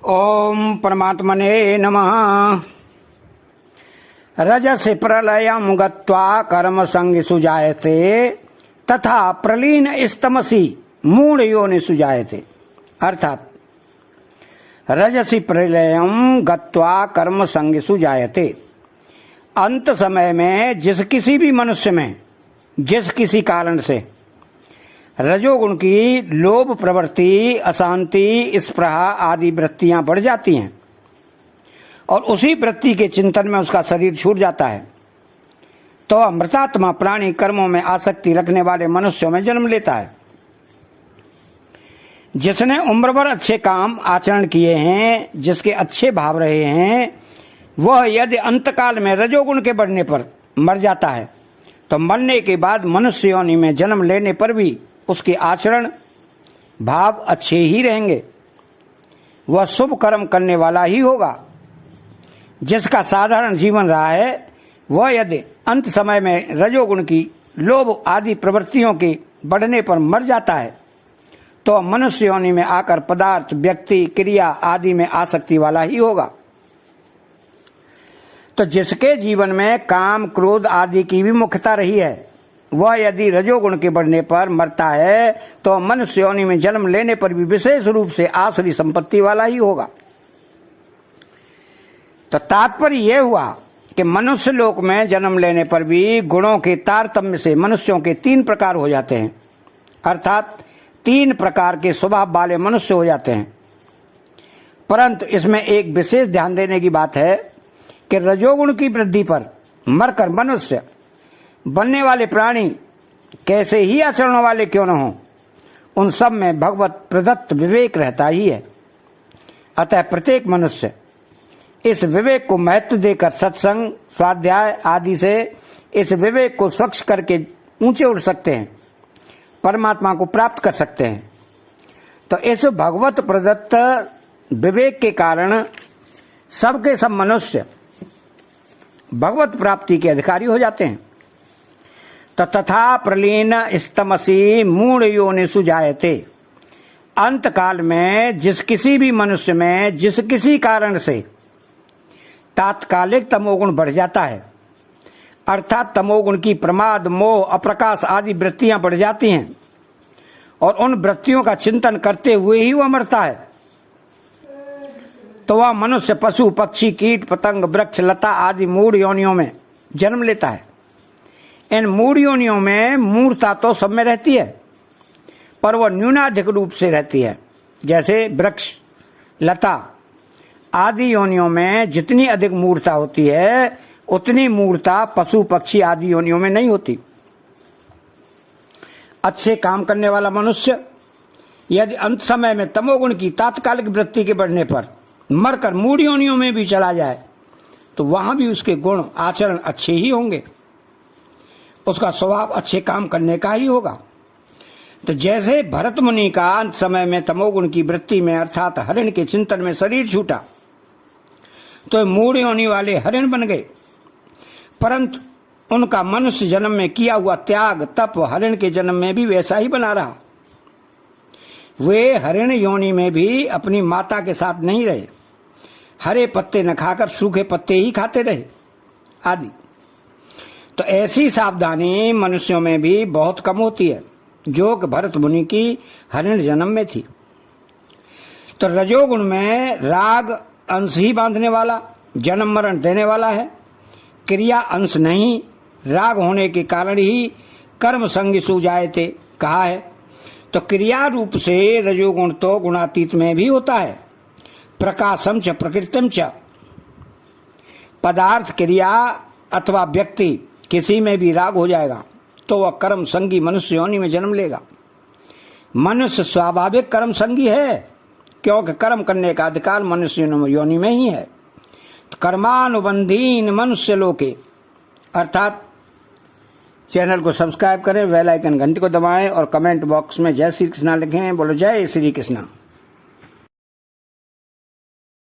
ओम परमात्मने नमः। रजसि प्रलयं गत्वा कर्म संगिषु जायते तथा प्रलीन स्तमसि मूढ़ योनिषु जायते। अर्थात रजसि प्रलयं गत्वा कर्म संगिषु जायते, अंत समय में जिस किसी भी मनुष्य में जिस किसी कारण से रजोगुण की लोभ प्रवृत्ति, अशांति, स्पृहा आदि वृत्तियां बढ़ जाती हैं और उसी वृत्ति के चिंतन में उसका शरीर छूट जाता है, तो अमृतात्मा प्राणी कर्मों में आसक्ति रखने वाले मनुष्यों में जन्म लेता है। जिसने उम्र भर अच्छे काम आचरण किए हैं, जिसके अच्छे भाव रहे हैं, वह यदि अंतकाल में रजोगुण के बढ़ने पर मर जाता है तो मरने के बाद मनुष्य योनि में जन्म लेने पर भी उसके आचरण भाव अच्छे ही रहेंगे। वह शुभ कर्म करने वाला ही होगा। जिसका साधारण जीवन रहा है वह यदि अंत समय में रजोगुण की लोभ आदि प्रवृत्तियों के बढ़ने पर मर जाता है तो मनुष्य योनि में आकर पदार्थ, व्यक्ति, क्रिया आदि में आसक्ति वाला ही होगा। तो जिसके जीवन में काम, क्रोध आदि की भी मुख्यता रही है, वह यदि रजोगुण के बढ़ने पर मरता है तो मनुष्य योनि में जन्म लेने पर भी विशेष रूप से आसुरी संपत्ति वाला ही होगा। तो तात्पर्य यह हुआ कि मनुष्य लोक में जन्म लेने पर भी गुणों के तारतम्य से मनुष्यों के 3 प्रकार हो जाते हैं, अर्थात 3 प्रकार के स्वभाव वाले मनुष्य हो जाते हैं। परंतु इसमें एक विशेष ध्यान देने की बात है कि रजोगुण की वृद्धि पर मरकर मनुष्य बनने वाले प्राणी कैसे ही आचरण वाले क्यों न हों, उन सब में भगवत प्रदत्त विवेक रहता ही है। अतः प्रत्येक मनुष्य इस विवेक को महत्व देकर सत्संग, स्वाध्याय आदि से इस विवेक को स्वच्छ करके ऊंचे उठ सकते हैं, परमात्मा को प्राप्त कर सकते हैं। तो इस भगवत प्रदत्त विवेक के कारण सबके सब मनुष्य भगवत प्राप्ति के अधिकारी हो जाते हैं। तो तथा प्रलीन स्तमसि मूढ़ योनिषु जायते, अंत काल में जिस किसी भी मनुष्य में जिस किसी कारण से तात्कालिक तमोगुण बढ़ जाता है, अर्थात तमोगुण की प्रमाद, मोह, अप्रकाश आदि वृत्तियां बढ़ जाती हैं और उन वृत्तियों का चिंतन करते हुए ही वह मरता है, तो वह मनुष्य पशु, पक्षी, कीट, पतंग, वृक्ष, लता आदि मूढ़ योनियों में जन्म लेता है। इन मूढ़ योनियों में मूढ़ता तो सब में रहती है, पर वह न्यूनाधिक रूप से रहती है। जैसे वृक्ष, लता आदि योनियों में जितनी अधिक मूढ़ता होती है उतनी मूढ़ता पशु, पक्षी आदि योनियों में नहीं होती। अच्छे काम करने वाला मनुष्य यदि अंत समय में तमोगुण की तात्कालिक वृत्ति के बढ़ने पर मरकर मूढ़ योनियों में भी चला जाए तो वहां भी उसके गुण, आचरण अच्छे ही होंगे, उसका स्वभाव अच्छे काम करने का ही होगा। तो जैसे भरत मुनि का अंत समय में तमोगुण की वृत्ति में अर्थात हरिण के चिंतन में शरीर छूटा तो मूढ़ योनि वाले हरिण बन गए, परंतु उनका मनुष्य जन्म में किया हुआ त्याग, तप हरिण के जन्म में भी वैसा ही बना रहा। वे हरिण योनि में भी अपनी माता के साथ नहीं रहे, हरे पत्ते न खाकर सूखे पत्ते ही खाते रहे आदि। तो ऐसी सावधानी मनुष्यों में भी बहुत कम होती है जो कि भरत मुनि की हरिण जन्म में थी। तो रजोगुण में राग अंश ही बांधने वाला, जन्म मरण देने वाला है, क्रिया अंश नहीं। राग होने के कारण ही कर्म संगिषु जायते कहा है। तो क्रिया रूप से रजोगुण तो गुणातीत में भी होता है। प्रकाशम च प्रकृतिम च, पदार्थ, क्रिया अथवा व्यक्ति किसी में भी राग हो जाएगा तो वह कर्म संगी मनुष्य योनि में जन्म लेगा। मनुष्य स्वाभाविक कर्म संगी है क्योंकि कर्म करने का अधिकार मनुष्य योनि में ही है। तो कर्मानुबंधीन मनुष्य लोके, अर्थात चैनल को सब्सक्राइब करें, बेल आइकन घंटी को दबाएं और कमेंट बॉक्स में जय श्री कृष्णा लिखें। बोलो जय श्री कृष्णा।